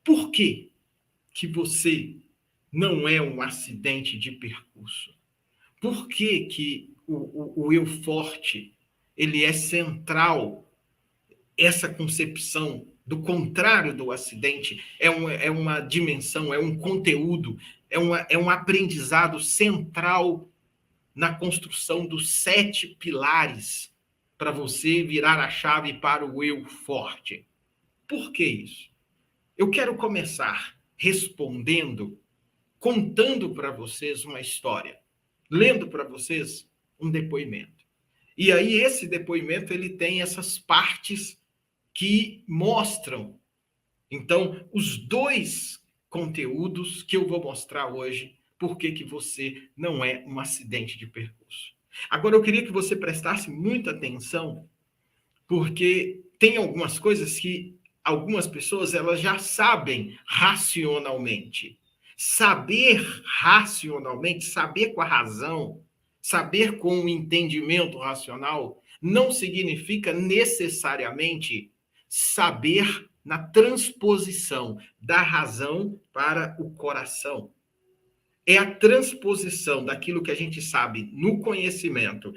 Por que que você não é um acidente de percurso? Por que que o eu forte, ele é central, essa concepção do contrário do acidente, é uma dimensão, é um conteúdo, é um aprendizado central na construção dos 7 pilares para você virar a chave para o eu forte. Por que isso? Eu quero começar respondendo, contando para vocês uma história, lendo para vocês um depoimento. E aí esse depoimento ele tem essas partes que mostram, então, os dois conteúdos que eu vou mostrar hoje, por que você não é um acidente de percurso. Agora, eu queria que você prestasse muita atenção, porque tem algumas coisas que algumas pessoas elas já sabem racionalmente. Saber racionalmente, saber com a razão, saber com o entendimento racional, não significa necessariamente saber na transposição da razão para o coração. É a transposição daquilo que a gente sabe no conhecimento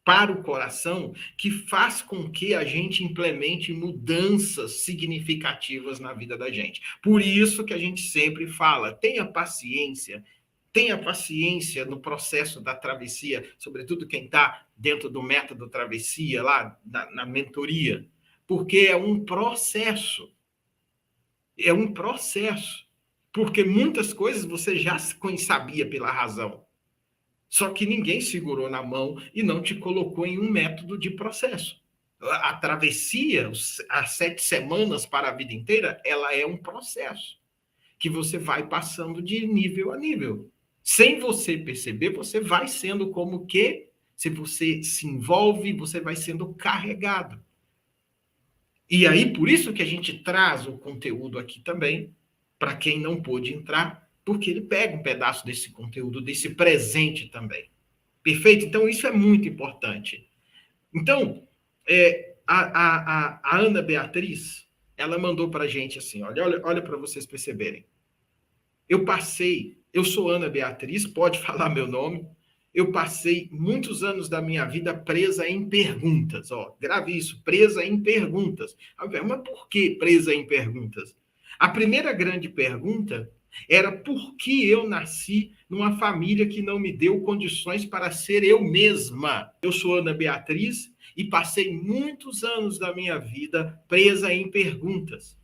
para o coração que faz com que a gente implemente mudanças significativas na vida da gente. Por isso que a gente sempre fala, tenha paciência no processo da travessia, sobretudo quem está dentro do método travessia, lá na mentoria, porque é um processo. É um processo. Porque muitas coisas você já sabia pela razão. Só que ninguém segurou na mão e não te colocou em um método de processo. A travessia, as 7 semanas para a vida inteira, ela é um processo que você vai passando de nível a nível. Sem você perceber, você vai sendo como que, se você se envolve, você vai sendo carregado. E aí, por isso que a gente traz o conteúdo aqui também, para quem não pôde entrar, porque ele pega um pedaço desse conteúdo, desse presente também. Perfeito? Então, isso é muito importante. Então, a Ana Beatriz, ela mandou para a gente assim, olha para vocês perceberem. Eu sou Ana Beatriz, pode falar meu nome, eu passei muitos anos da minha vida presa em perguntas. Ó, grave isso, presa em perguntas. Mas por que presa em perguntas? A primeira grande pergunta era por que eu nasci numa família que não me deu condições para ser eu mesma. Eu sou Ana Beatriz e passei muitos anos da minha vida presa em perguntas.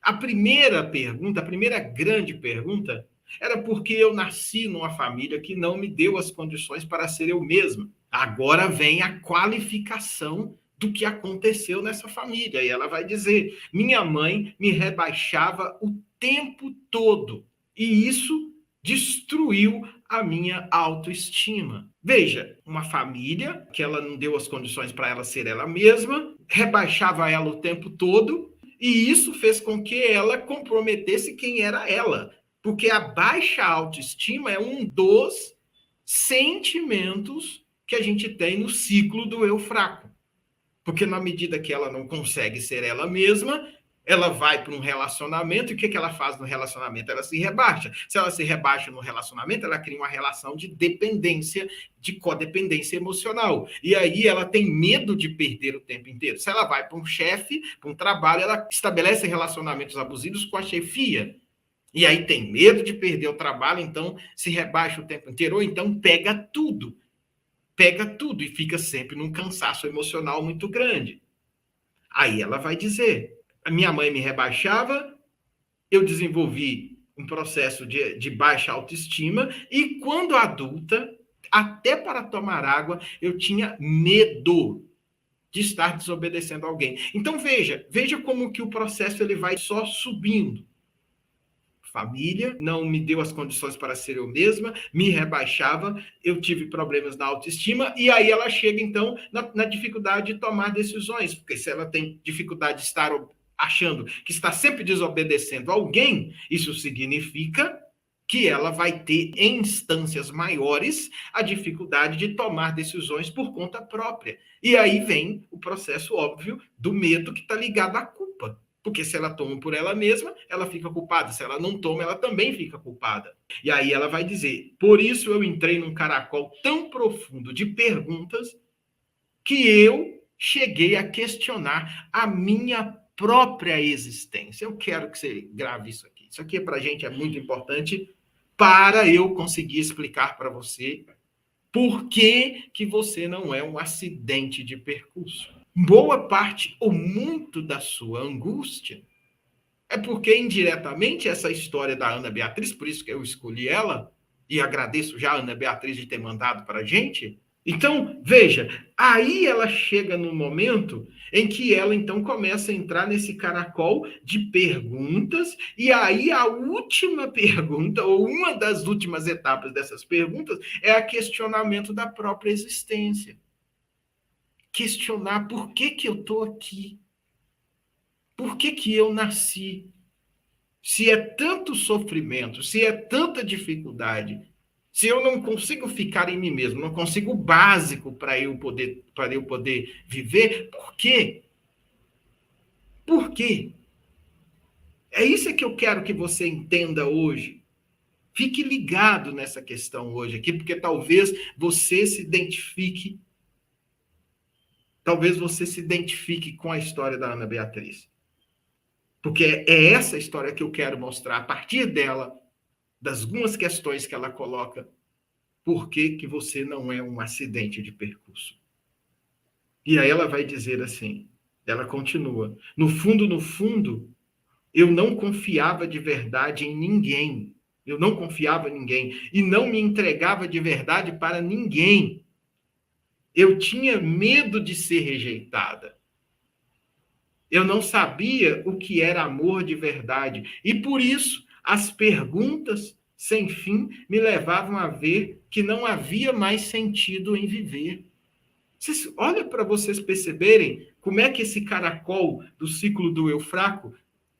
A primeira pergunta, a primeira grande pergunta, era porque eu nasci numa família que não me deu as condições para ser eu mesma. Agora vem a qualificação do que aconteceu nessa família. E ela vai dizer: minha mãe me rebaixava o tempo todo. E isso destruiu a minha autoestima. Veja, uma família que ela não deu as condições para ela ser ela mesma, rebaixava ela o tempo todo, e isso fez com que ela comprometesse quem era ela. Porque a baixa autoestima é um dos sentimentos que a gente tem no ciclo do eu fraco. Porque na medida que ela não consegue ser ela mesma, ela vai para um relacionamento, e o que ela faz no relacionamento? Ela se rebaixa. Se ela se rebaixa no relacionamento, ela cria uma relação de dependência, de codependência emocional. E aí ela tem medo de perder o tempo inteiro. Se ela vai para um chefe, para um trabalho, ela estabelece relacionamentos abusivos com a chefia. E aí tem medo de perder o trabalho, então se rebaixa o tempo inteiro, ou então pega tudo e fica sempre num cansaço emocional muito grande. Aí ela vai dizer: a minha mãe me rebaixava, eu desenvolvi um processo de baixa autoestima, e quando adulta, até para tomar água, eu tinha medo de estar desobedecendo alguém. Então veja como que o processo ele vai só subindo. Família, não me deu as condições para ser eu mesma, me rebaixava, eu tive problemas na autoestima, e aí ela chega, então, na dificuldade de tomar decisões, porque se ela tem dificuldade de estar achando que está sempre desobedecendo alguém, isso significa que ela vai ter, em instâncias maiores, a dificuldade de tomar decisões por conta própria. E aí vem o processo óbvio do medo que está ligado à culpa. Porque se ela toma por ela mesma, ela fica culpada. Se ela não toma, ela também fica culpada. E aí ela vai dizer: por isso eu entrei num caracol tão profundo de perguntas que eu cheguei a questionar a minha própria existência. Eu quero que você grave isso aqui. Isso aqui para a gente é muito importante para eu conseguir explicar para você por que, que você não é um acidente de percurso. Boa parte ou muito da sua angústia é porque, indiretamente, essa história da Ana Beatriz, por isso que eu escolhi ela, e agradeço já a Ana Beatriz de ter mandado para a gente. Então, veja, aí ela chega no momento em que ela, então, começa a entrar nesse caracol de perguntas, e aí a última pergunta, ou uma das últimas etapas dessas perguntas, é a questionamento da própria existência. Questionar por que que eu estou aqui. Por que que eu nasci? Se é tanto sofrimento, se é tanta dificuldade, se eu não consigo ficar em mim mesmo, não consigo o básico para eu poder viver, por quê? Por quê? É isso que eu quero que você entenda hoje. Fique ligado nessa questão hoje aqui, porque talvez você se identifique, com a história da Ana Beatriz. Porque é essa história que eu quero mostrar a partir dela, das algumas questões que ela coloca, por que que você não é um acidente de percurso. E aí ela vai dizer assim, ela continua, no fundo, eu não confiava de verdade em ninguém. Eu não confiava em ninguém e não me entregava de verdade para ninguém. Eu tinha medo de ser rejeitada. Eu não sabia o que era amor de verdade. E por isso, as perguntas sem fim me levavam a ver que não havia mais sentido em viver. Olha para vocês perceberem como é que esse caracol do ciclo do eu fraco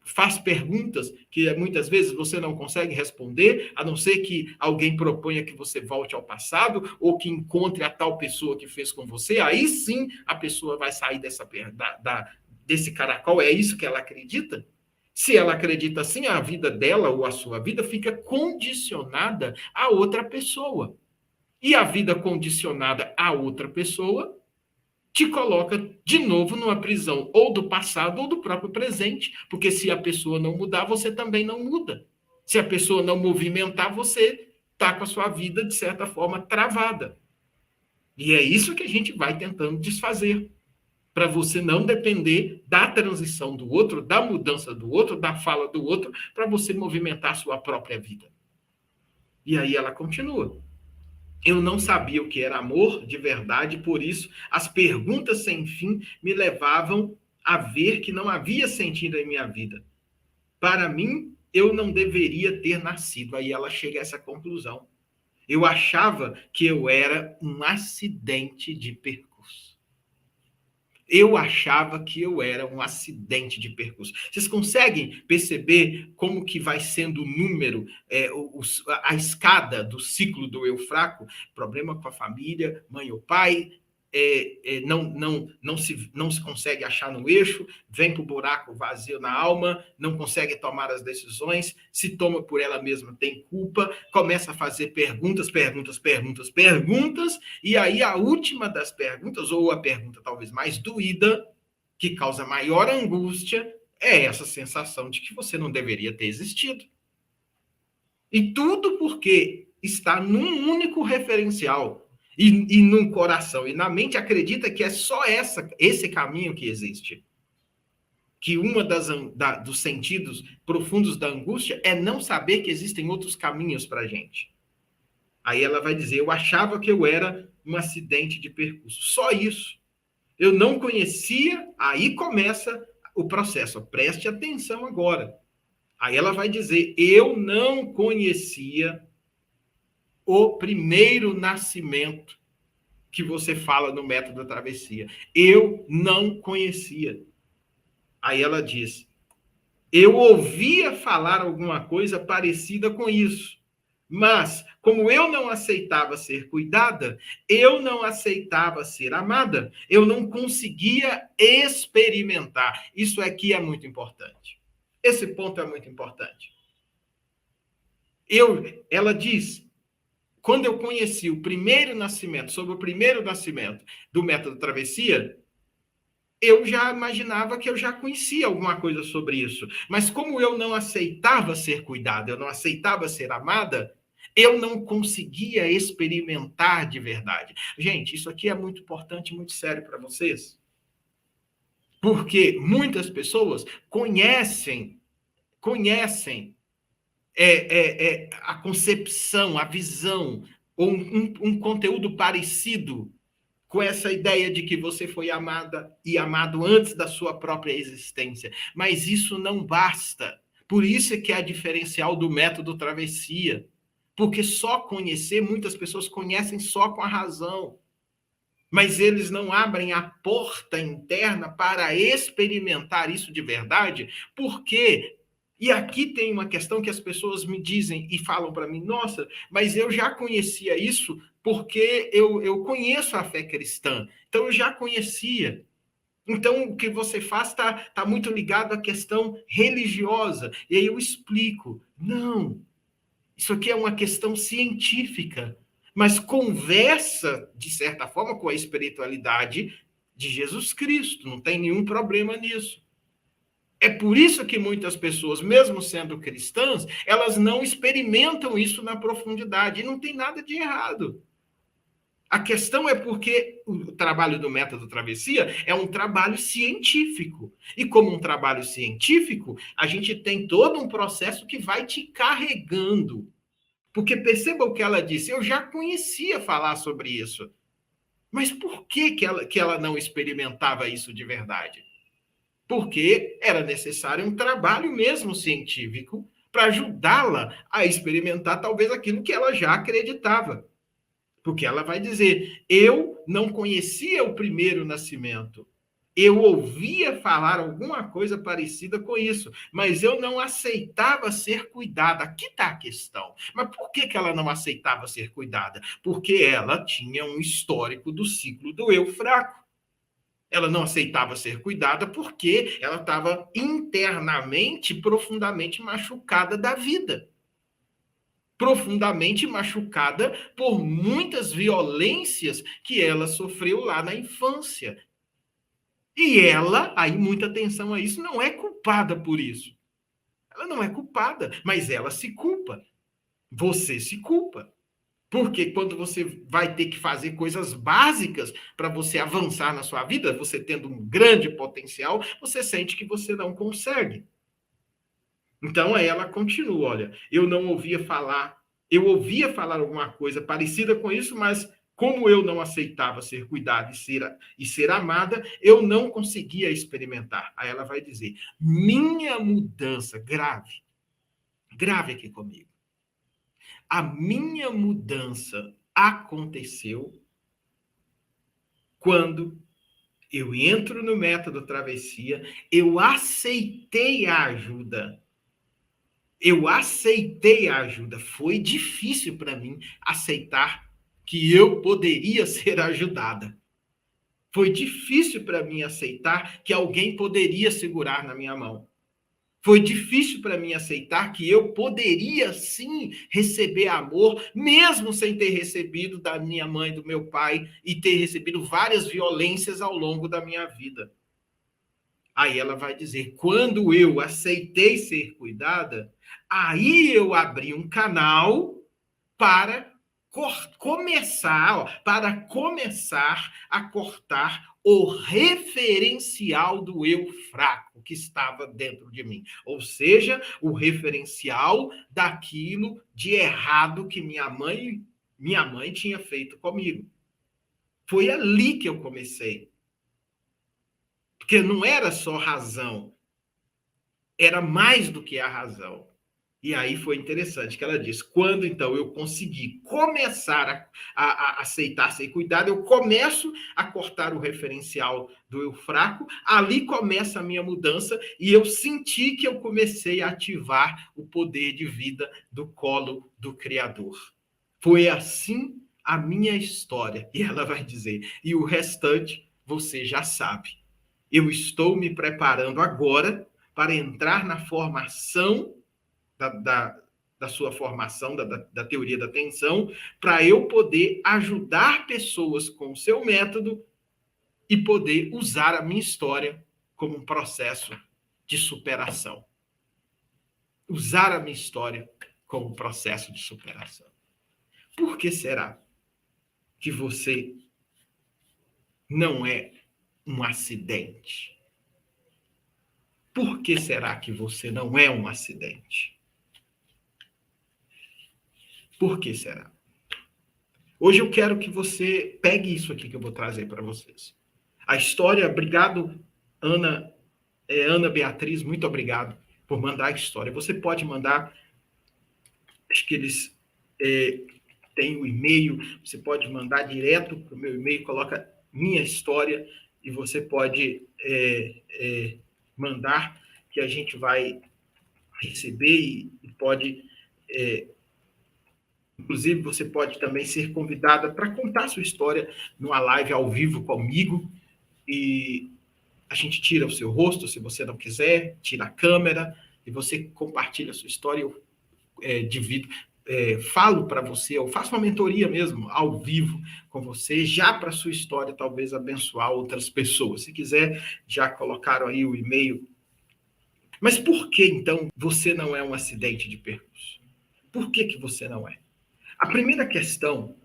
faz perguntas que muitas vezes você não consegue responder, a não ser que alguém proponha que você volte ao passado ou que encontre a tal pessoa que fez com você. Aí sim a pessoa vai sair desse caracol. É isso que ela acredita? Se ela acredita assim, a vida dela ou a sua vida fica condicionada a outra pessoa. E a vida condicionada a outra pessoa te coloca de novo numa prisão ou do passado ou do próprio presente, porque se a pessoa não mudar, você também não muda. Se a pessoa não movimentar, você está com a sua vida, de certa forma, travada. E é isso que a gente vai tentando desfazer, para você não depender da transição do outro, da mudança do outro, da fala do outro, para você movimentar a sua própria vida. E aí ela continua. Eu não sabia o que era amor de verdade, por isso as perguntas sem fim me levavam a ver que não havia sentido em minha vida. Para mim, eu não deveria ter nascido. Aí ela chega a essa conclusão. Eu achava que eu era um acidente de percurso. Eu achava que eu era um acidente de percurso. Vocês conseguem perceber como que vai sendo o número, a escada do ciclo do eu fraco? Problema com a família, mãe ou pai, não se consegue achar no eixo, vem para o buraco vazio na alma, não consegue tomar as decisões, se toma por ela mesma, tem culpa, começa a fazer perguntas, e aí a última das perguntas, ou a pergunta talvez mais doída, que causa maior angústia, é essa sensação de que você não deveria ter existido. E tudo porque está num único referencial, e no coração e na mente acredita que é só esse caminho que existe. Que uma dos sentidos profundos da angústia é não saber que existem outros caminhos para a gente. Aí ela vai dizer, eu achava que eu era um acidente de percurso. Só isso. Eu não conhecia, aí começa o processo. Preste atenção agora. Aí ela vai dizer, eu não conhecia o primeiro nascimento que você fala no método da travessia. Eu não conhecia. Aí ela diz, eu ouvia falar alguma coisa parecida com isso, Mas, como eu não aceitava ser cuidada, eu não aceitava ser amada, eu não conseguia experimentar. Isso aqui é muito importante. Esse ponto é muito importante. Ela diz, quando eu conheci o primeiro nascimento, sobre o primeiro nascimento do método travessia, eu já imaginava que eu já conhecia alguma coisa sobre isso. Mas como eu não aceitava ser cuidada, eu não aceitava ser amada, eu não conseguia experimentar de verdade. Gente, isso aqui é muito importante, muito sério para vocês. Porque muitas pessoas conhecem a concepção, a visão, ou um conteúdo parecido com essa ideia de que você foi amada e amado antes da sua própria existência. Mas isso não basta. Por isso é que é a diferencial do método travessia. Porque só conhecer, muitas pessoas conhecem só com a razão. Mas eles não abrem a porta interna para experimentar isso de verdade, porque e aqui tem uma questão que as pessoas me dizem e falam para mim, nossa, mas eu já conhecia isso porque eu conheço a fé cristã, então eu já conhecia. Então, o que você faz tá muito ligado à questão religiosa. E aí eu explico, não, isso aqui é uma questão científica, mas conversa, de certa forma, com a espiritualidade de Jesus Cristo. Não tem nenhum problema nisso. É por isso que muitas pessoas, mesmo sendo cristãs, elas não experimentam isso na profundidade. E não tem nada de errado. A questão é porque o trabalho do método travessia é um trabalho científico. E como um trabalho científico, a gente tem todo um processo que vai te carregando. Porque perceba o que ela disse, eu já conhecia falar sobre isso. Mas por que ela não experimentava isso de verdade? Porque era necessário um trabalho mesmo científico para ajudá-la a experimentar talvez aquilo que ela já acreditava. Porque ela vai dizer: eu não conhecia o primeiro nascimento. Eu ouvia falar alguma coisa parecida com isso, mas eu não aceitava ser cuidada. Aqui está a questão. Mas por que ela não aceitava ser cuidada? Porque ela tinha um histórico do ciclo do eu fraco. Ela não aceitava ser cuidada porque ela estava internamente, profundamente machucada da vida. Profundamente machucada por muitas violências que ela sofreu lá na infância. E ela, aí muita atenção a isso, não é culpada por isso. Ela não é culpada, mas ela se culpa. Você se culpa. Porque quando você vai ter que fazer coisas básicas para você avançar na sua vida, você tendo um grande potencial, você sente que você não consegue. Então aí ela continua, olha, eu ouvia falar alguma coisa parecida com isso, mas como eu não aceitava ser cuidada e ser amada, eu não conseguia experimentar. Aí ela vai dizer, minha mudança grave aqui comigo. A minha mudança aconteceu quando eu entro no método travessia, eu aceitei a ajuda. Eu aceitei a ajuda. Foi difícil para mim aceitar que eu poderia ser ajudada. Foi difícil para mim aceitar que alguém poderia segurar na minha mão. Foi difícil para mim aceitar que eu poderia sim receber amor, mesmo sem ter recebido da minha mãe, do meu pai, e ter recebido várias violências ao longo da minha vida. Aí ela vai dizer: quando eu aceitei ser cuidada, aí eu abri um canal para começar a cortar o referencial do eu fraco que estava dentro de mim. Ou seja, o referencial daquilo de errado que minha mãe tinha feito comigo. Foi ali que eu comecei. Porque não era só razão, era mais do que a razão. E aí foi interessante que ela disse: quando então eu conseguir começar a aceitar ser cuidado, eu começo a cortar o referencial do eu fraco, ali começa a minha mudança e eu senti que eu comecei a ativar o poder de vida do colo do Criador. Foi assim a minha história. E ela vai dizer: e o restante você já sabe. Eu estou me preparando agora para entrar na formação da sua formação, da teoria da atenção, para eu poder ajudar pessoas com o seu método e poder usar a minha história como um processo de superação. Usar a minha história como um processo de superação. Por que será que você não é um acidente? Por que será que você não é um acidente? Por que será? Hoje eu quero que você pegue isso aqui que eu vou trazer para vocês. A história, obrigado, Ana, Ana Beatriz, muito obrigado por mandar a história. Você pode mandar, acho que eles têm o e-mail, você pode mandar direto para o meu e-mail, coloca minha história e você pode mandar que a gente vai receber e pode... Inclusive, você pode também ser convidada para contar sua história numa live ao vivo comigo e a gente tira o seu rosto, se você não quiser, tira a câmera e você compartilha a sua história, eu divido, falo para você, eu faço uma mentoria mesmo, ao vivo com você, já para a sua história, talvez abençoar outras pessoas. Se quiser, já colocaram aí o e-mail. Mas por que, então, você não é um acidente de percurso? Por que você não é? A primeira questão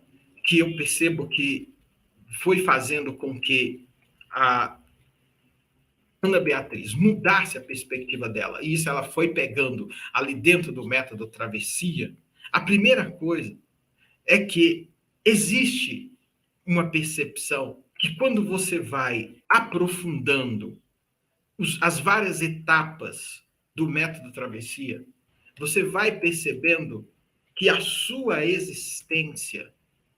que eu percebo que foi fazendo com que a Ana Beatriz mudasse a perspectiva dela, e isso ela foi pegando ali dentro do método travessia, a primeira coisa é que existe uma percepção que quando você vai aprofundando as várias etapas do método travessia, você vai percebendo que a sua existência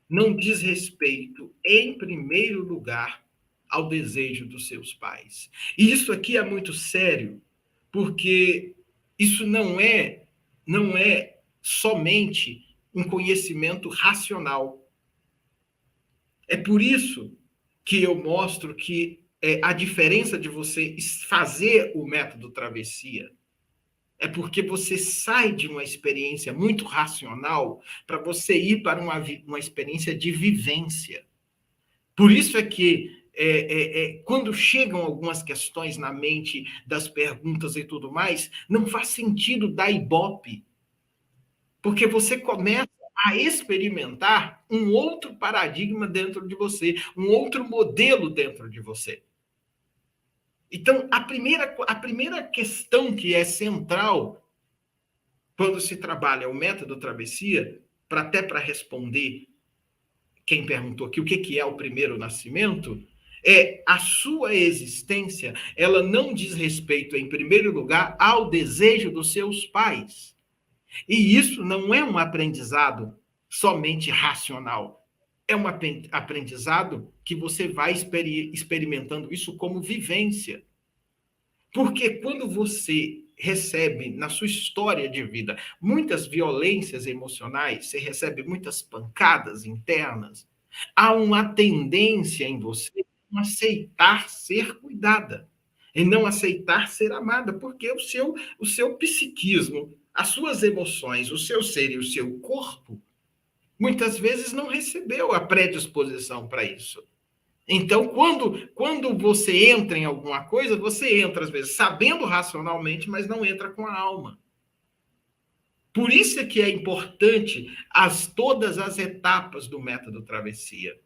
não diz respeito, em primeiro lugar, ao desejo dos seus pais. E isso aqui é muito sério, porque isso não é somente um conhecimento racional. É por isso que eu mostro que a diferença de você fazer o método travessia é porque você sai de uma experiência muito racional para você ir para uma experiência de vivência. Por isso é que quando chegam algumas questões na mente das perguntas e tudo mais, não faz sentido dar ibope, porque você começa a experimentar um outro paradigma dentro de você, um outro modelo dentro de você. Então, a primeira questão que é central quando se trabalha o método travessia, até para responder quem perguntou aqui o que é o primeiro nascimento, a sua existência, ela não diz respeito, em primeiro lugar, ao desejo dos seus pais. E isso não é um aprendizado somente racional. É um aprendizado que você vai experimentando isso como vivência. Porque quando você recebe na sua história de vida muitas violências emocionais, você recebe muitas pancadas internas, há uma tendência em você não aceitar ser cuidada, e não aceitar ser amada, porque o seu psiquismo, as suas emoções, o seu ser e o seu corpo, muitas vezes não recebeu a predisposição para isso. Então, quando você entra em alguma coisa, você entra, às vezes, sabendo racionalmente, mas não entra com a alma. Por isso é que é importante todas as etapas do método travessia.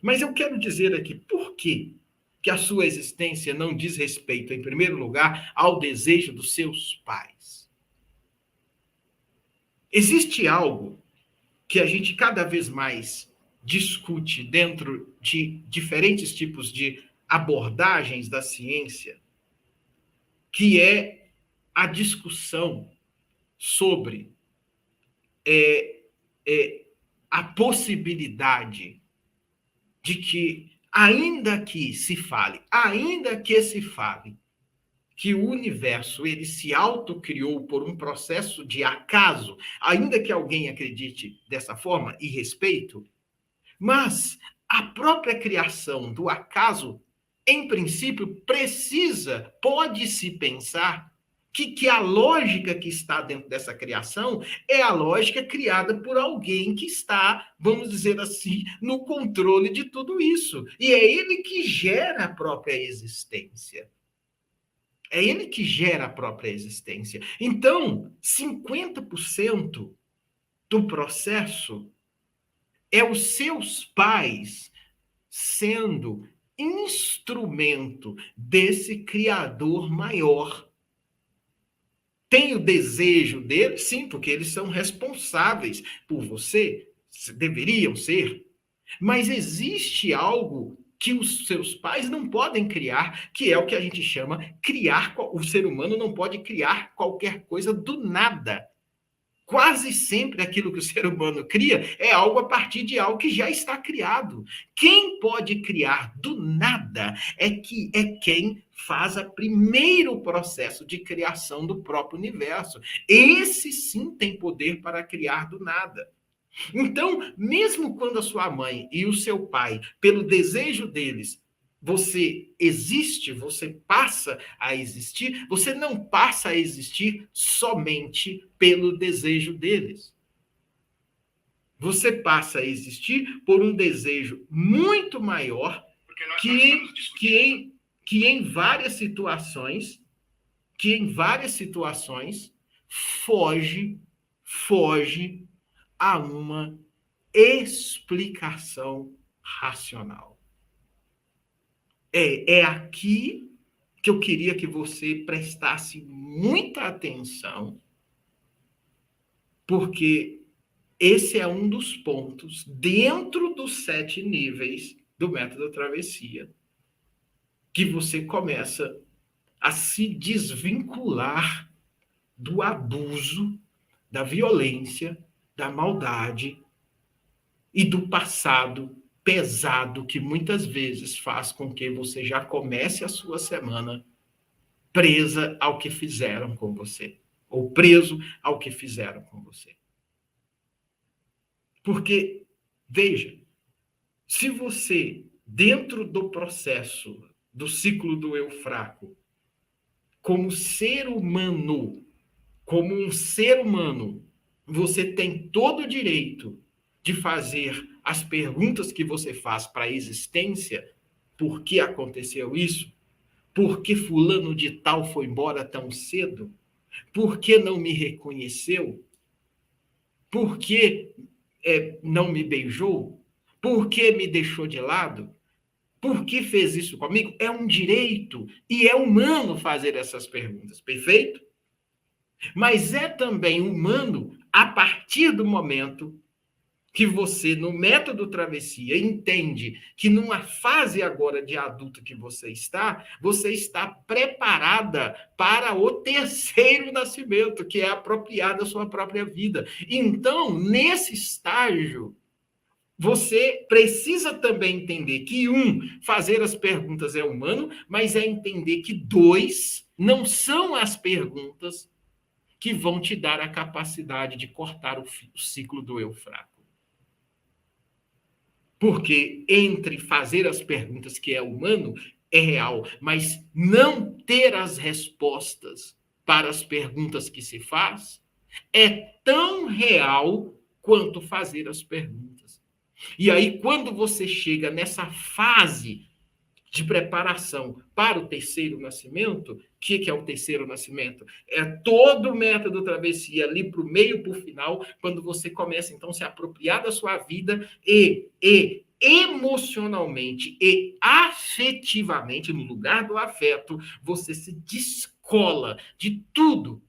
Mas eu quero dizer aqui, por que a sua existência não diz respeito, em primeiro lugar, ao desejo dos seus pais? Existe algo que a gente cada vez mais discute dentro de diferentes tipos de abordagens da ciência, que é a discussão sobre a possibilidade de que, ainda que se fale, que o universo ele se autocriou por um processo de acaso, ainda que alguém acredite dessa forma, e respeito, mas a própria criação do acaso, em princípio, pode-se pensar que a lógica que está dentro dessa criação é a lógica criada por alguém que está, vamos dizer assim, no controle de tudo isso. E é ele que gera a própria existência. É ele que gera a própria existência. Então, 50% do processo é os seus pais sendo instrumento desse criador maior. Tem o desejo dele? Sim, porque eles são responsáveis por você, deveriam ser. Mas existe algo que os seus pais não podem criar, que é o que a gente chama criar. O ser humano não pode criar qualquer coisa do nada. Quase sempre aquilo que o ser humano cria é algo a partir de algo que já está criado. Quem pode criar do nada é quem faz o primeiro processo de criação do próprio universo. Esse sim tem poder para criar do nada. Então, mesmo quando a sua mãe e o seu pai, pelo desejo deles, você existe, você passa a existir, você não passa a existir somente pelo desejo deles. Você passa a existir por um desejo muito maior que em várias situações foge a uma explicação racional. É aqui que eu queria que você prestasse muita atenção, porque esse é um dos pontos dentro dos 7 níveis do método travessia que você começa a se desvincular do abuso, da violência, da maldade e do passado pesado que muitas vezes faz com que você já comece a sua semana presa ao que fizeram com você, ou preso ao que fizeram com você. Porque, veja, se você, dentro do processo do ciclo do eu fraco, como um ser humano, você tem todo o direito de fazer as perguntas que você faz para a existência. Por que aconteceu isso? Por que fulano de tal foi embora tão cedo? Por que não me reconheceu? Por que não me beijou? Por que me deixou de lado? Por que fez isso comigo? É um direito e é humano fazer essas perguntas, perfeito? Mas é também humano a partir do momento que você, no método travessia, entende que numa fase agora de adulto que você está preparada para o terceiro nascimento, que é apropriar da sua própria vida. Então, nesse estágio, você precisa também entender que, fazer as perguntas é humano, mas é entender que, não são as perguntas que vão te dar a capacidade de cortar o ciclo do eu fraco. Porque entre fazer as perguntas, que é humano, é real, mas não ter as respostas para as perguntas que se faz é tão real quanto fazer as perguntas. E aí, quando você chega nessa fase de preparação para o terceiro nascimento, o que é o terceiro nascimento? É todo o método travessia ali para o meio, para o final, quando você começa, então, a se apropriar da sua vida e emocionalmente e afetivamente, no lugar do afeto, você se descola de tudo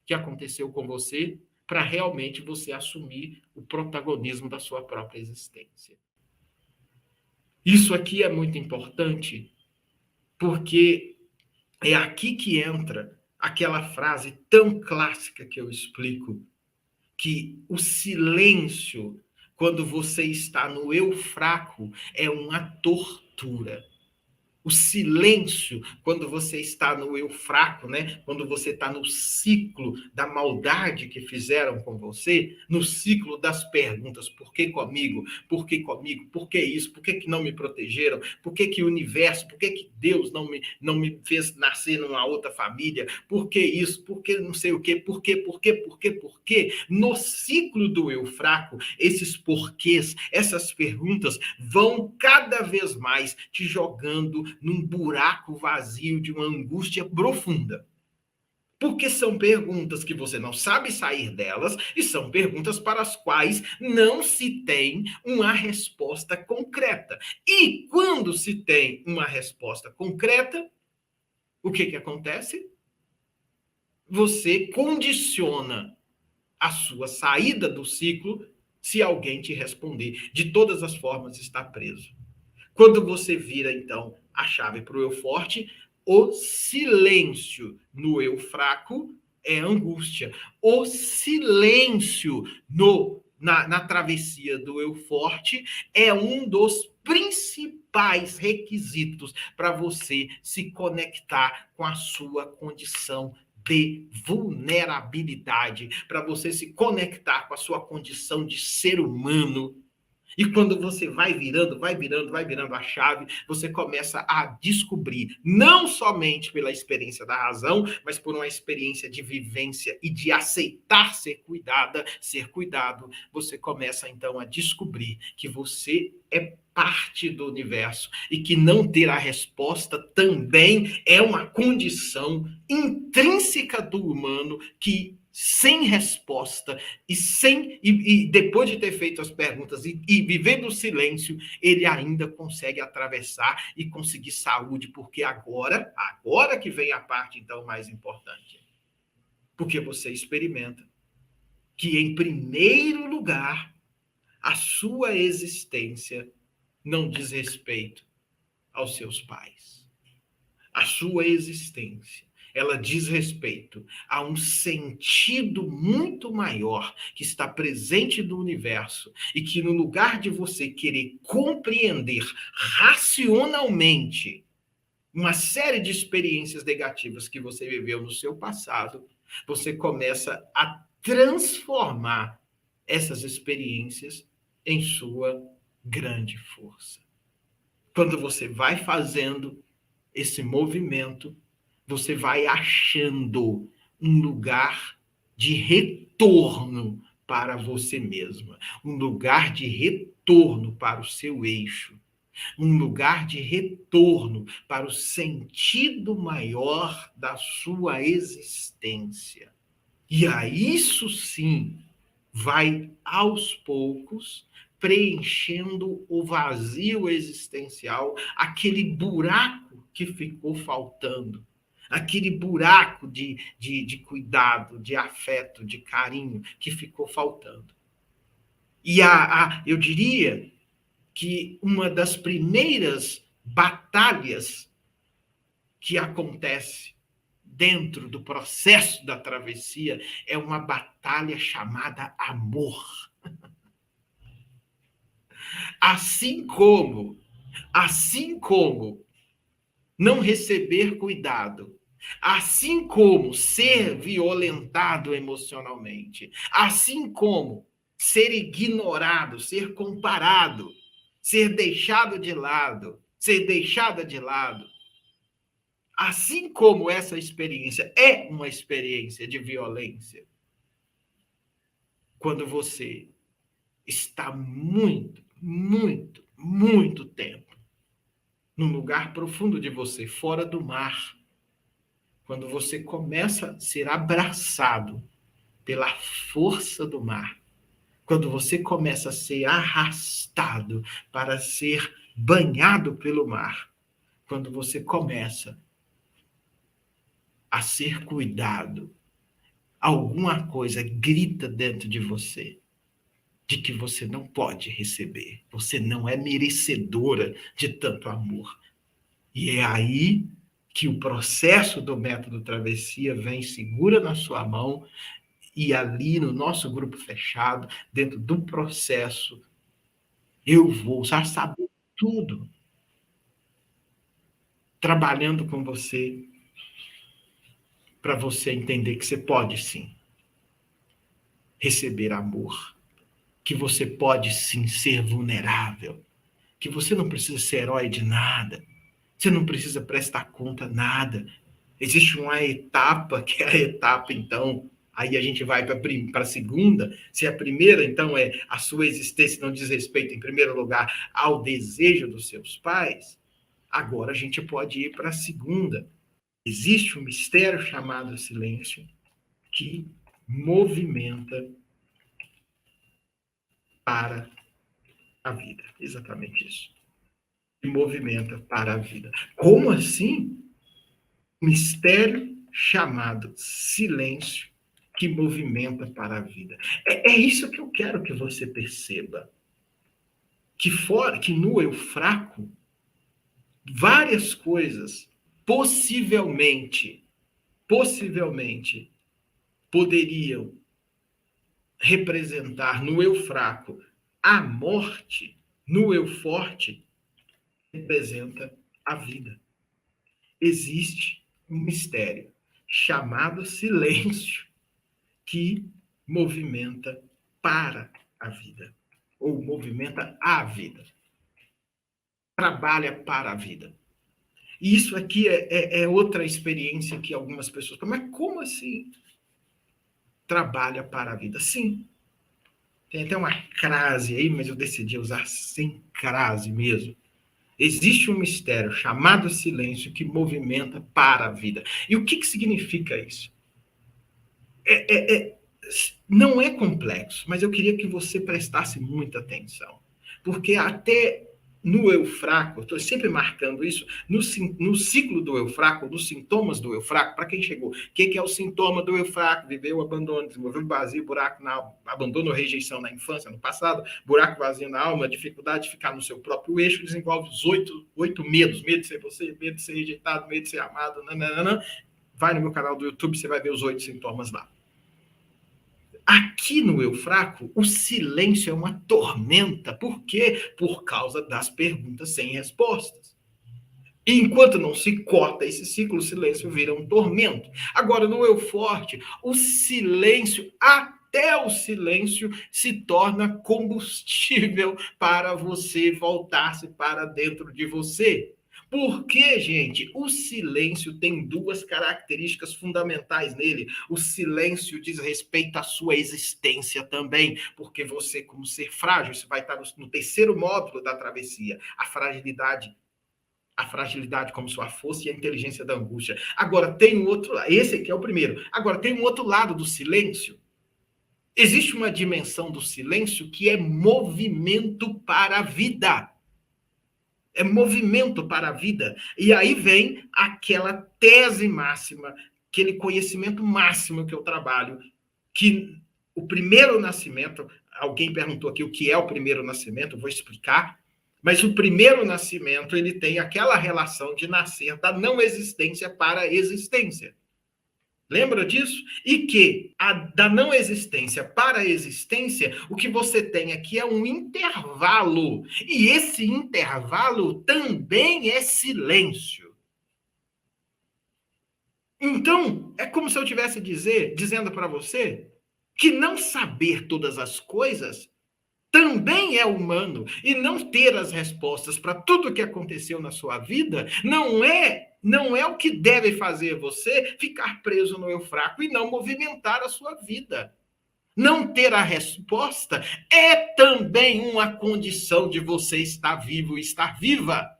que aconteceu com você para realmente você assumir o protagonismo da sua própria existência. Isso aqui é muito importante, porque é aqui que entra aquela frase tão clássica que eu explico, que o silêncio, quando você está no eu fraco, é uma tortura. O silêncio, quando você está no eu fraco, né? Quando você está no ciclo da maldade que fizeram com você, no ciclo das perguntas, por que comigo? Por que comigo? Por que isso? Por que não me protegeram? Por que o universo, por que Deus não me fez nascer numa outra família? Por que isso? Por que não sei o quê? Por quê? Por quê? Por quê? Por quê? No ciclo do eu fraco, esses porquês, essas perguntas vão cada vez mais te jogando num buraco vazio de uma angústia profunda. Porque são perguntas que você não sabe sair delas e são perguntas para as quais não se tem uma resposta concreta. E quando se tem uma resposta concreta, o que acontece? Você condiciona a sua saída do ciclo se alguém te responder. De todas as formas, está preso. Quando você vira, então, a chave para o eu forte, o silêncio no eu fraco é angústia. O silêncio na travessia do eu forte é um dos principais requisitos para você se conectar com a sua condição de vulnerabilidade, para você se conectar com a sua condição de ser humano. E quando você vai virando a chave, você começa a descobrir, não somente pela experiência da razão, mas por uma experiência de vivência e de aceitar ser cuidada, ser cuidado, você começa então a descobrir que você é parte do universo e que não ter a resposta também é uma condição intrínseca do humano que sem resposta e depois de ter feito as perguntas e vivendo o silêncio, ele ainda consegue atravessar e conseguir saúde, porque agora que vem a parte então mais importante, porque você experimenta que em primeiro lugar a sua existência não diz respeito aos seus pais. A sua existência, ela diz respeito a um sentido muito maior que está presente no universo e que no lugar de você querer compreender racionalmente uma série de experiências negativas que você viveu no seu passado, você começa a transformar essas experiências em sua grande força. Quando você vai fazendo esse movimento, você vai achando um lugar de retorno para você mesma, um lugar de retorno para o seu eixo, um lugar de retorno para o sentido maior da sua existência. E aí, isso sim, vai aos poucos preenchendo o vazio existencial, aquele buraco que ficou faltando, aquele buraco de cuidado, de afeto, de carinho que ficou faltando. E eu diria que uma das primeiras batalhas que acontece dentro do processo da travessia é uma batalha chamada amor. Assim como não receber cuidado, assim como ser violentado emocionalmente, assim como ser ignorado, ser comparado, ser deixado de lado, ser deixada de lado, assim como essa experiência é uma experiência de violência, quando você está muito tempo num lugar profundo de você, fora do mar, quando você começa a ser abraçado pela força do mar, quando você começa a ser arrastado para ser banhado pelo mar, quando você começa a ser cuidado, alguma coisa grita dentro de você de que você não pode receber, você não é merecedora de tanto amor. E é aí que o processo do método travessia vem, segura na sua mão, e ali no nosso grupo fechado, dentro do processo, eu vou já saber tudo, trabalhando com você, para você entender que você pode sim receber amor, que você pode sim ser vulnerável, que você não precisa ser herói de nada, você não precisa prestar conta nada. Existe uma etapa, que é a etapa, então, aí a gente vai para a segunda. Se a primeira, então, é a sua existência não diz respeito, em primeiro lugar, ao desejo dos seus pais, agora a gente pode ir para a segunda. Existe um mistério chamado silêncio que movimenta para a vida. Exatamente isso. Que movimenta para a vida. Como assim? Mistério chamado silêncio que movimenta para a vida. É isso que eu quero que você perceba. Que no eu fraco, várias coisas possivelmente poderiam representar no eu fraco a morte, no eu forte representa a vida. Existe um mistério chamado silêncio que movimenta para a vida, ou movimenta a vida, trabalha para a vida. E isso aqui é outra experiência que algumas pessoas falam, mas como assim trabalha para a vida? Sim, tem até uma crase aí, mas eu decidi usar sem crase mesmo. Existe um mistério chamado silêncio que movimenta para a vida. E o que significa isso? Não é complexo, mas eu queria que você prestasse muita atenção. Porque até no eu fraco, estou sempre marcando isso, no ciclo do eu fraco, nos sintomas do eu fraco, para quem chegou, o que é o sintoma do eu fraco? Viveu o abandono, desenvolveu vazio, buraco na alma, abandono ou rejeição na infância, no passado, buraco vazio na alma, dificuldade de ficar no seu próprio eixo, desenvolve os oito medos, medo de ser você, medo de ser rejeitado, medo de ser amado, nananana. Vai no meu canal do YouTube, você vai ver os 8 sintomas lá. Aqui no eu fraco, o silêncio é uma tormenta. Por quê? Por causa das perguntas sem respostas. E enquanto não se corta esse ciclo, o silêncio vira um tormento. Agora, no eu forte, o silêncio, até o silêncio, se torna combustível para você voltar-se para dentro de você. Porque, gente, o silêncio tem duas características fundamentais nele. O silêncio diz respeito à sua existência também, porque você, como ser frágil, isso vai estar no terceiro módulo da travessia, a fragilidade como sua força e a inteligência da angústia. Agora, tem um outro lado, esse aqui é o primeiro. Agora, tem um outro lado do silêncio. Existe uma dimensão do silêncio que é movimento para a vida. É movimento para a vida. E aí vem aquela tese máxima, aquele conhecimento máximo que eu trabalho, que o primeiro nascimento, alguém perguntou aqui o que é o primeiro nascimento, eu vou explicar, mas o primeiro nascimento, ele tem aquela relação de nascer da não existência para a existência. Lembra disso? E que da não existência para a existência, o que você tem aqui é um intervalo. E esse intervalo também é silêncio. Então, é como se eu estivesse dizendo para você que não saber todas as coisas também é humano. E não ter as respostas para tudo o que aconteceu na sua vida não é o que deve fazer você ficar preso no eu fraco e não movimentar a sua vida. Não ter a resposta é também uma condição de você estar vivo e estar viva.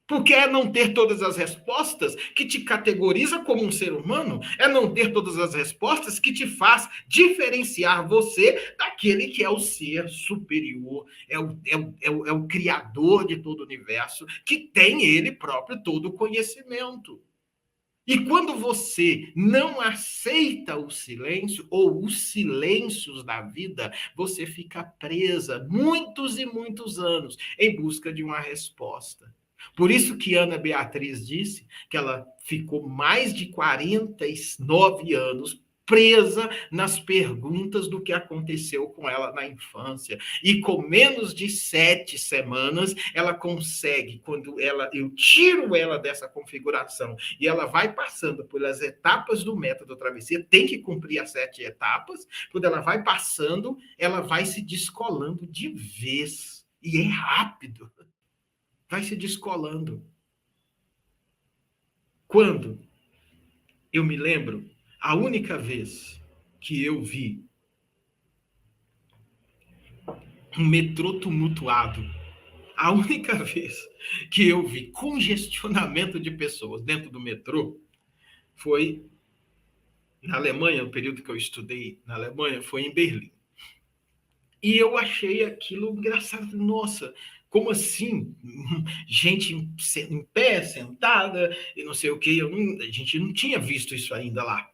Porque é não ter todas as respostas que te categoriza como um ser humano, é não ter todas as respostas que te faz diferenciar você daquele que é o ser superior, é o criador de todo o universo, que tem ele próprio todo o conhecimento. E quando você não aceita o silêncio ou os silêncios da vida, você fica presa muitos e muitos anos em busca de uma resposta. Por isso que Ana Beatriz disse que ela ficou mais de 49 anos presa nas perguntas do que aconteceu com ela na infância. E com menos de 7 semanas, ela consegue, quando eu tiro ela dessa configuração e ela vai passando pelas etapas do método travessia, tem que cumprir as 7 etapas, quando ela vai passando, ela vai se descolando de vez. E é rápido. Vai se descolando. Quando eu me lembro, a única vez que eu vi um metrô tumultuado, a única vez que eu vi congestionamento de pessoas dentro do metrô foi na Alemanha, no período que eu estudei na Alemanha, foi em Berlim. E eu achei aquilo engraçado. Nossa, como assim? Gente em pé, sentada, e não sei o que. A gente não tinha visto isso ainda lá.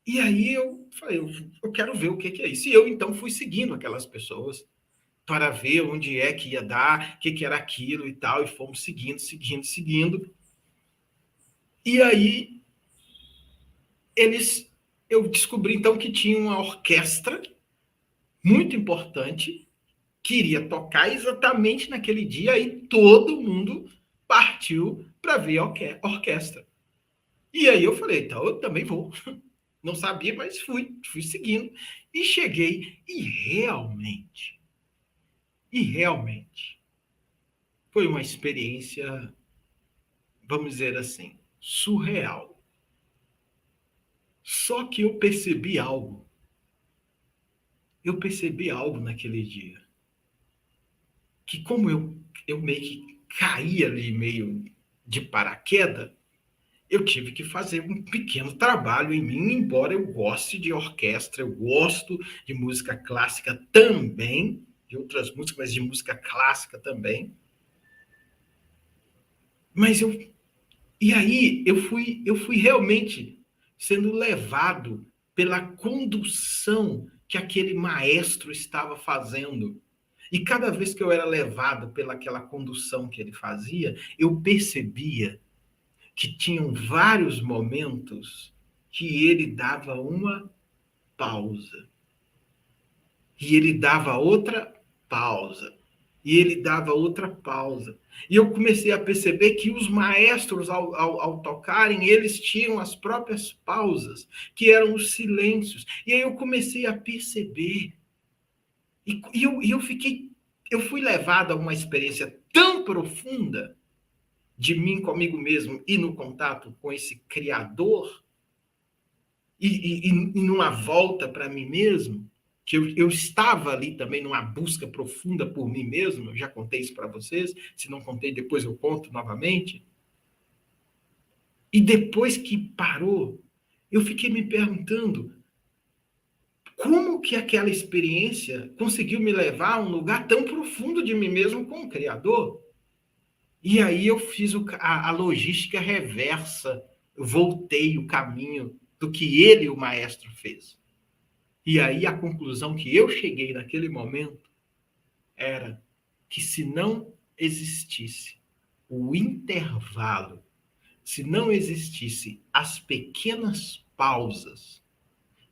E aí eu falei, eu quero ver o que é isso. E eu, então, fui seguindo aquelas pessoas para ver onde é que ia dar, o que era aquilo e tal, e fomos seguindo. E aí eu descobri, então, que tinha uma orquestra muito importante que iria tocar exatamente naquele dia e todo mundo partiu para ver a orquestra. E aí eu falei, então eu também vou. Não sabia, mas fui seguindo. E cheguei, realmente, foi uma experiência, vamos dizer assim, surreal. Só que eu percebi algo. Eu percebi algo naquele dia. Que como eu meio que caí ali, meio de paraquedas, eu tive que fazer um pequeno trabalho em mim, embora eu goste de orquestra, eu gosto de música clássica também, de outras músicas, mas de música clássica também. Mas e aí eu fui realmente sendo levado pela condução que aquele maestro estava fazendo. E cada vez que eu era levado pelaquela condução que ele fazia, eu percebia que tinham vários momentos que ele dava uma pausa. E ele dava outra pausa. E ele dava outra pausa. E eu comecei a perceber que os maestros, ao tocarem, eles tinham as próprias pausas, que eram os silêncios. E aí eu comecei a perceber. Eu fui levado a uma experiência tão profunda de mim comigo mesmo e no contato com esse Criador, e numa volta para mim mesmo, que eu estava ali também numa busca profunda por mim mesmo, eu já contei isso para vocês, se não contei, depois eu conto novamente. E depois que parou, eu fiquei me perguntando como que aquela experiência conseguiu me levar a um lugar tão profundo de mim mesmo com o Criador. E aí eu fiz a logística reversa, eu voltei o caminho do que ele, o maestro, fez. E aí a conclusão que eu cheguei naquele momento era que se não existisse o intervalo, se não existisse as pequenas pausas,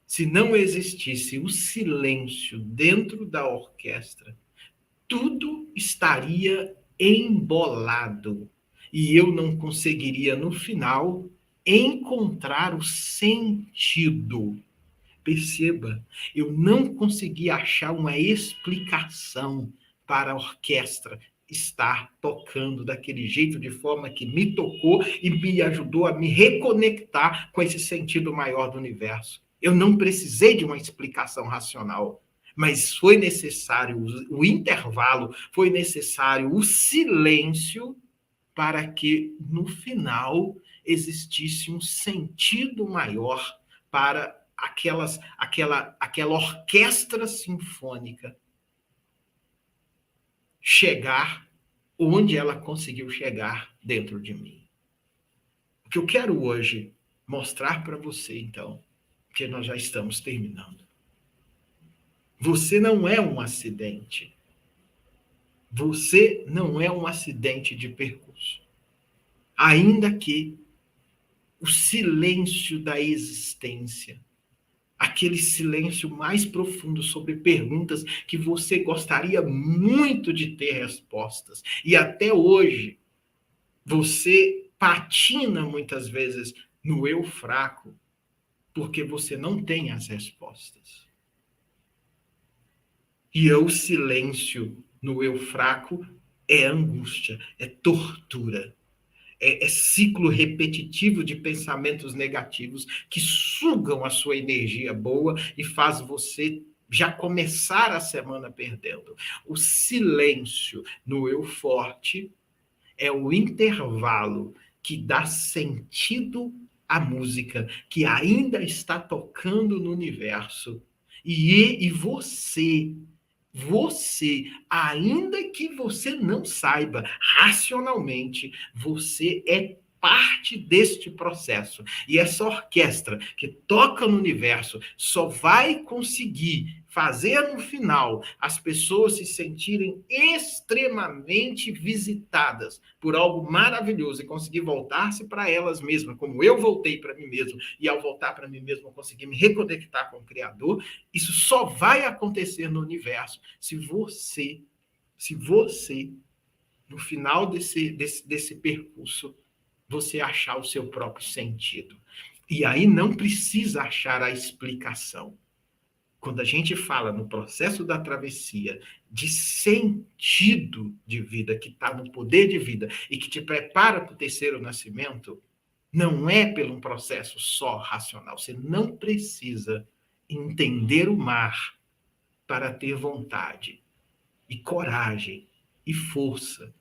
se não existisse o silêncio dentro da orquestra, tudo estaria embolado e eu não conseguiria, no final, encontrar o sentido. Perceba, eu não consegui achar uma explicação para a orquestra estar tocando daquele jeito, de forma que me tocou e me ajudou a me reconectar com esse sentido maior do universo. Eu não precisei de uma explicação racional, mas foi necessário o intervalo, foi necessário o silêncio para que, no final, existisse um sentido maior para aquela orquestra sinfônica chegar onde ela conseguiu chegar dentro de mim. O que eu quero hoje mostrar para você, então, porque nós já estamos terminando. Você não é um acidente. Você não é um acidente de percurso. Ainda que o silêncio da existência, aquele silêncio mais profundo sobre perguntas que você gostaria muito de ter respostas. E até hoje, você patina muitas vezes no eu fraco, porque você não tem as respostas. E o silêncio no eu fraco é angústia, é tortura. É ciclo repetitivo de pensamentos negativos que sugam a sua energia boa e faz você já começar a semana perdendo. O silêncio no eu forte é o intervalo que dá sentido à música que ainda está tocando no universo. E você, ainda que você não saiba racionalmente, você é parte deste processo. E essa orquestra que toca no universo só vai conseguir fazer no final as pessoas se sentirem extremamente visitadas por algo maravilhoso e conseguir voltar-se para elas mesmas, como eu voltei para mim mesmo, e ao voltar para mim mesmo eu consegui me reconectar com o Criador. Isso só vai acontecer no universo se você, no final desse percurso, você achar o seu próprio sentido. E aí não precisa achar a explicação. Quando a gente fala no processo da travessia de sentido de vida, que está no poder de vida e que te prepara para o terceiro nascimento, não é pelo um processo só racional. Você não precisa entender o mar para ter vontade e coragem e força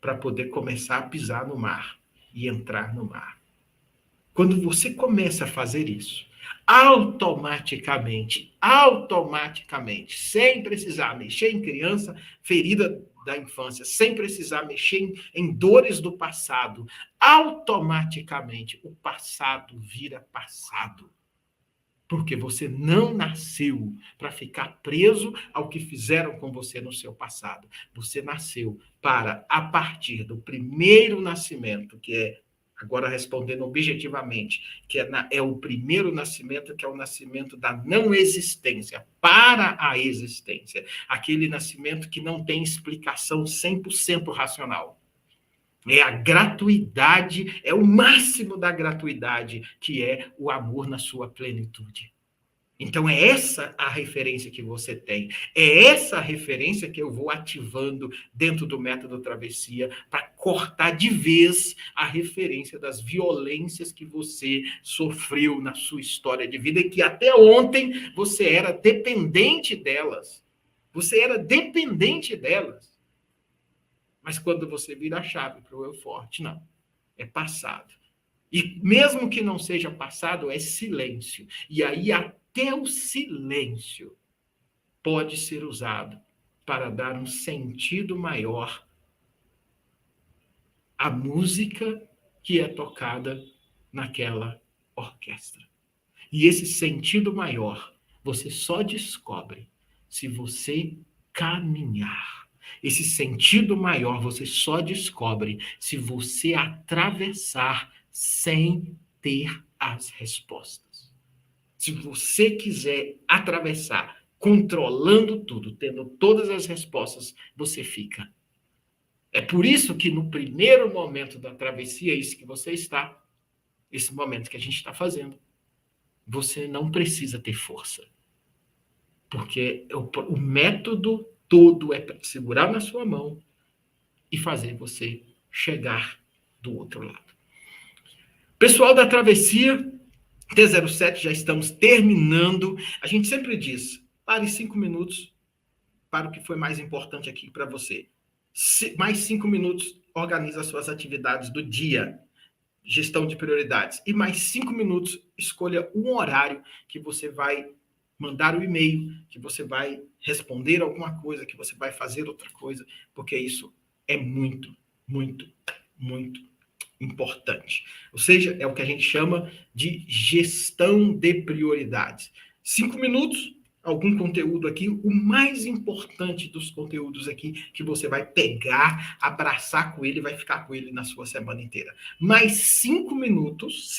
para poder começar a pisar no mar e entrar no mar. Quando você começa a fazer isso, automaticamente, sem precisar mexer em criança ferida da infância, sem precisar mexer em dores do passado, automaticamente o passado vira passado. Porque você não nasceu para ficar preso ao que fizeram com você no seu passado. Você nasceu para, a partir do primeiro nascimento, que é, agora respondendo objetivamente, que é o primeiro nascimento, que é o nascimento da não existência, para a existência. Aquele nascimento que não tem explicação 100% racional. É a gratuidade, é o máximo da gratuidade, que é o amor na sua plenitude. Então, é essa a referência que você tem. É essa a referência que eu vou ativando dentro do método travessia para cortar de vez a referência das violências que você sofreu na sua história de vida e que até ontem você era dependente delas. Você era dependente delas. Mas quando você vira a chave para o eu forte, não. É passado. E mesmo que não seja passado, é silêncio. E aí até o silêncio pode ser usado para dar um sentido maior à música que é tocada naquela orquestra. E esse sentido maior você só descobre se você caminhar. Esse sentido maior você só descobre se você atravessar sem ter as respostas. Se você quiser atravessar controlando tudo, tendo todas as respostas, você fica. É por isso que no primeiro momento da travessia, isso que você está, esse momento que a gente está fazendo, você não precisa ter força. Porque o método todo é para segurar na sua mão e fazer você chegar do outro lado. Pessoal da travessia, T07, já estamos terminando. A gente sempre diz, pare 5 minutos para o que foi mais importante aqui para você. Mais 5 minutos, organiza as suas atividades do dia, gestão de prioridades. E mais 5 minutos, escolha um horário que você vai mandar o e-mail, que você vai responder alguma coisa, que você vai fazer outra coisa, porque isso é muito, muito, muito importante. Ou seja, é o que a gente chama de gestão de prioridades. 5 minutos, algum conteúdo aqui, o mais importante dos conteúdos aqui, que você vai pegar, abraçar com ele e vai ficar com ele na sua semana inteira. Mais 5 minutos,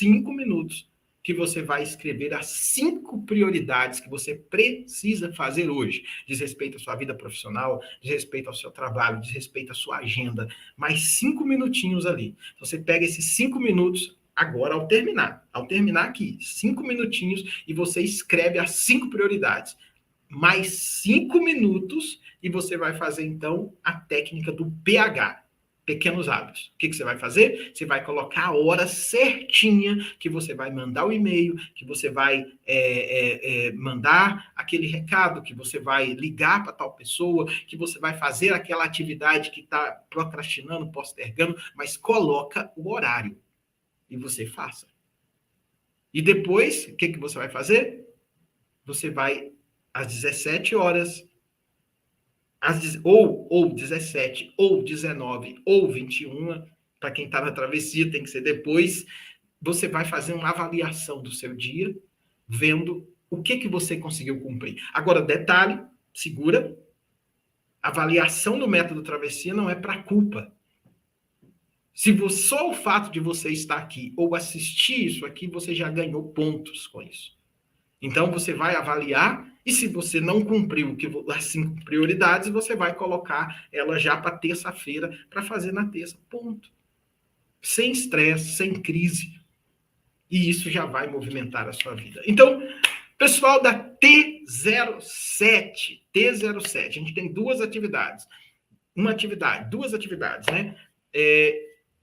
que você vai escrever as 5 prioridades que você precisa fazer hoje. Diz respeito à sua vida profissional, diz respeito ao seu trabalho, diz respeito à sua agenda. Mais 5 minutinhos ali. Você pega esses 5 minutos agora, ao terminar aqui, 5 minutinhos, e você escreve as 5 prioridades. Mais 5 minutos, e você vai fazer, então, a técnica do PH, pequenos hábitos. O que você vai fazer? Você vai colocar a hora certinha que você vai mandar o e-mail, que você vai mandar aquele recado, que você vai ligar para tal pessoa, que você vai fazer aquela atividade que está procrastinando, postergando, mas coloca o horário e você faça. E depois, o que você vai fazer? Você vai às 17 horas, ou 17, ou 19, ou 21, para quem está na travessia, tem que ser depois, você vai fazer uma avaliação do seu dia, vendo o que você conseguiu cumprir. Agora, detalhe, segura, avaliação do método travessia não é para culpa. Se você, só o fato de você estar aqui ou assistir isso aqui, você já ganhou pontos com isso. Então, você vai avaliar, e se você não cumpriu as 5 prioridades, você vai colocar ela já para terça-feira, para fazer na terça. Ponto. Sem estresse, sem crise. E isso já vai movimentar a sua vida. Então, pessoal da T07, a gente tem 2 atividades. Duas atividades, né?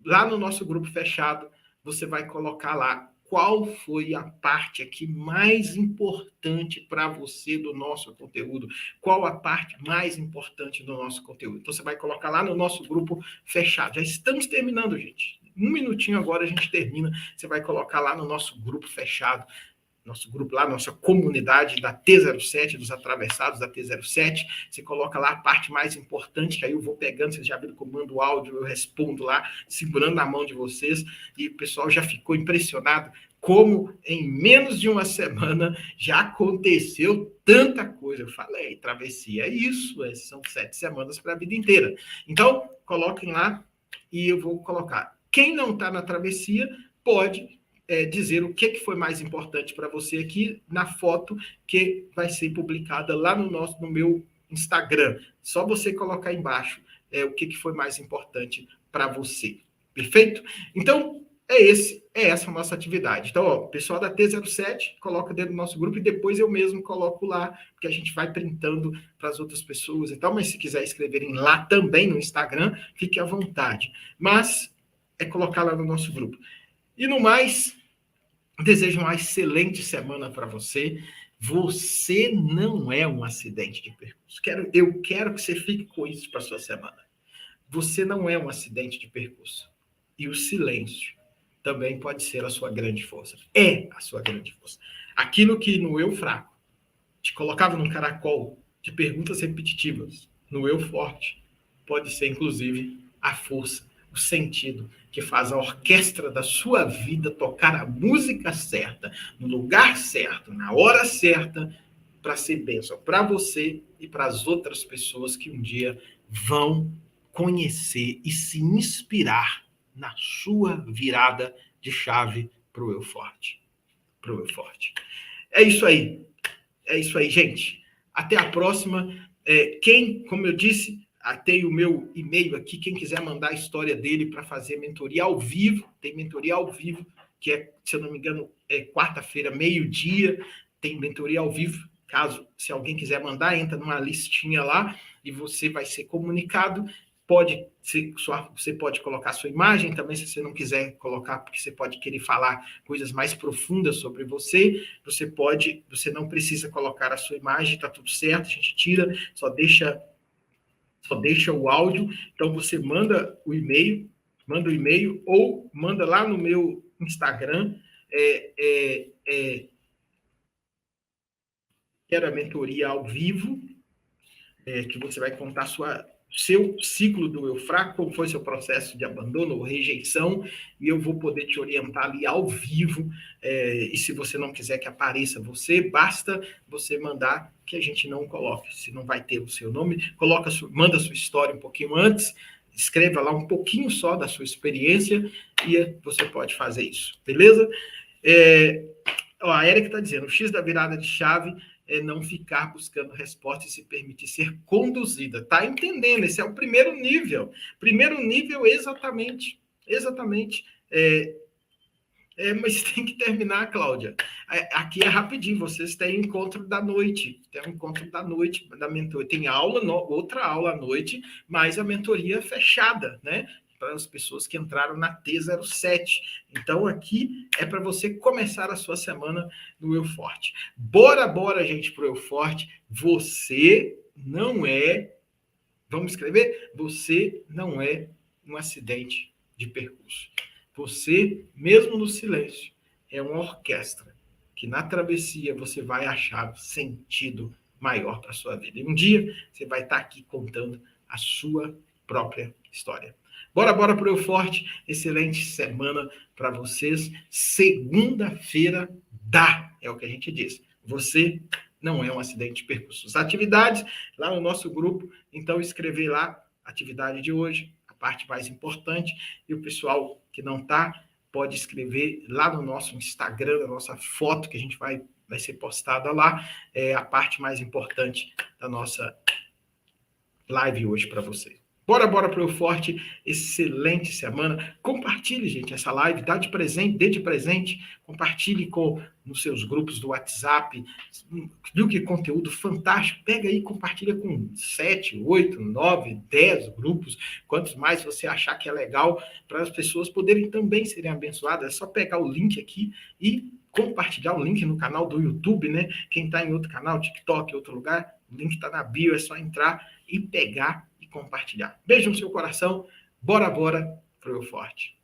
Lá no nosso grupo fechado, você vai colocar lá qual foi a parte aqui mais importante para você do nosso conteúdo, qual a parte mais importante do nosso conteúdo. Então, você vai colocar lá no nosso grupo fechado. Já estamos terminando, gente. 1 minutinho agora a gente termina. Você vai colocar lá no nosso grupo fechado, nosso grupo lá, nossa comunidade da T07, dos atravessados da T07, você coloca lá a parte mais importante, que aí eu vou pegando, vocês já viram que eu mando áudio, eu respondo lá, segurando na mão de vocês, e o pessoal já ficou impressionado como em menos de uma semana já aconteceu tanta coisa. Eu falei, travessia é isso, são 7 semanas para a vida inteira. Então, coloquem lá e eu vou colocar. Quem não está na travessia pode dizer o que foi mais importante para você aqui na foto que vai ser publicada lá no meu Instagram. Só você colocar embaixo o que foi mais importante para você. Perfeito? Então, é essa a nossa atividade. Então, ó, o pessoal da T07 coloca dentro do nosso grupo e depois eu mesmo coloco lá, porque a gente vai printando para as outras pessoas e tal, mas se quiser escreverem lá também no Instagram, fique à vontade. Mas é colocar lá no nosso grupo. E no mais, desejo uma excelente semana para você. Você não é um acidente de percurso. Eu quero que você fique com isso para a sua semana. Você não é um acidente de percurso. E o silêncio também pode ser a sua grande força. É a sua grande força. Aquilo que no eu fraco te colocava num caracol de perguntas repetitivas, no eu forte, pode ser, inclusive, a força, o sentido que faz a orquestra da sua vida tocar a música certa, no lugar certo, na hora certa, para ser bênção para você e para as outras pessoas que um dia vão conhecer e se inspirar na sua virada de chave para o eu forte. Pro eu forte. É isso aí, gente. Até a próxima. Como eu disse, tem o meu e-mail aqui. Quem quiser mandar a história dele para fazer mentoria ao vivo, tem mentoria ao vivo, que é, se eu não me engano, quarta-feira, meio-dia, tem mentoria ao vivo. Se alguém quiser mandar, entra numa listinha lá e você vai ser comunicado. Você pode colocar sua imagem também, se você não quiser colocar, porque você pode querer falar coisas mais profundas sobre você. Você não precisa colocar a sua imagem, está tudo certo, a gente tira, só deixa o áudio. Então você manda o e-mail ou manda lá no meu Instagram. Quero a mentoria ao vivo, que você vai contar seu ciclo do eu fraco, como foi seu processo de abandono ou rejeição, e eu vou poder te orientar ali ao vivo. E se você não quiser que apareça você, basta você mandar que a gente não coloque. Se não vai ter o seu nome, manda a sua história um pouquinho antes, escreva lá um pouquinho só da sua experiência e você pode fazer isso, beleza? A Erika está dizendo, o X da virada de chave é não ficar buscando resposta e se permitir ser conduzida. Tá entendendo? Esse é o primeiro nível. Primeiro nível, exatamente. Exatamente. Mas tem que terminar, Cláudia. Aqui é rapidinho, vocês têm encontro da noite. Tem um encontro da noite da mentoria. Tem outra aula à noite, mas a mentoria fechada, né? Para as pessoas que entraram na T07. Então, aqui é para você começar a sua semana no Eu Forte. Bora, gente, para o Eu Forte. Você não é... Vamos escrever? Você não é um acidente de percurso. Você, mesmo no silêncio, é uma orquestra que na travessia você vai achar sentido maior para a sua vida. E um dia você vai estar aqui contando a sua própria história. Bora para o Eu Forte. Excelente semana para vocês. Segunda-feira é o que a gente diz. Você não é um acidente de percurso. As atividades lá no nosso grupo, então escrever lá atividade de hoje, a parte mais importante, e o pessoal que não está pode escrever lá no nosso Instagram, na nossa foto que a gente vai ser postada lá, a parte mais importante da nossa live hoje para vocês. Bora para o Forte, excelente semana. Compartilhe, gente, essa live, dê de presente, compartilhe nos seus grupos do WhatsApp. Viu que conteúdo fantástico? Pega aí e compartilha com 7, 8, 9, 10 grupos, quantos mais você achar que é legal, para as pessoas poderem também serem abençoadas. É só pegar o link aqui e compartilhar o link no canal do YouTube, né? Quem está em outro canal, TikTok, outro lugar, o link está na bio, é só entrar e pegar e compartilhar. Beijo no seu coração. Bora pro Eu Forte.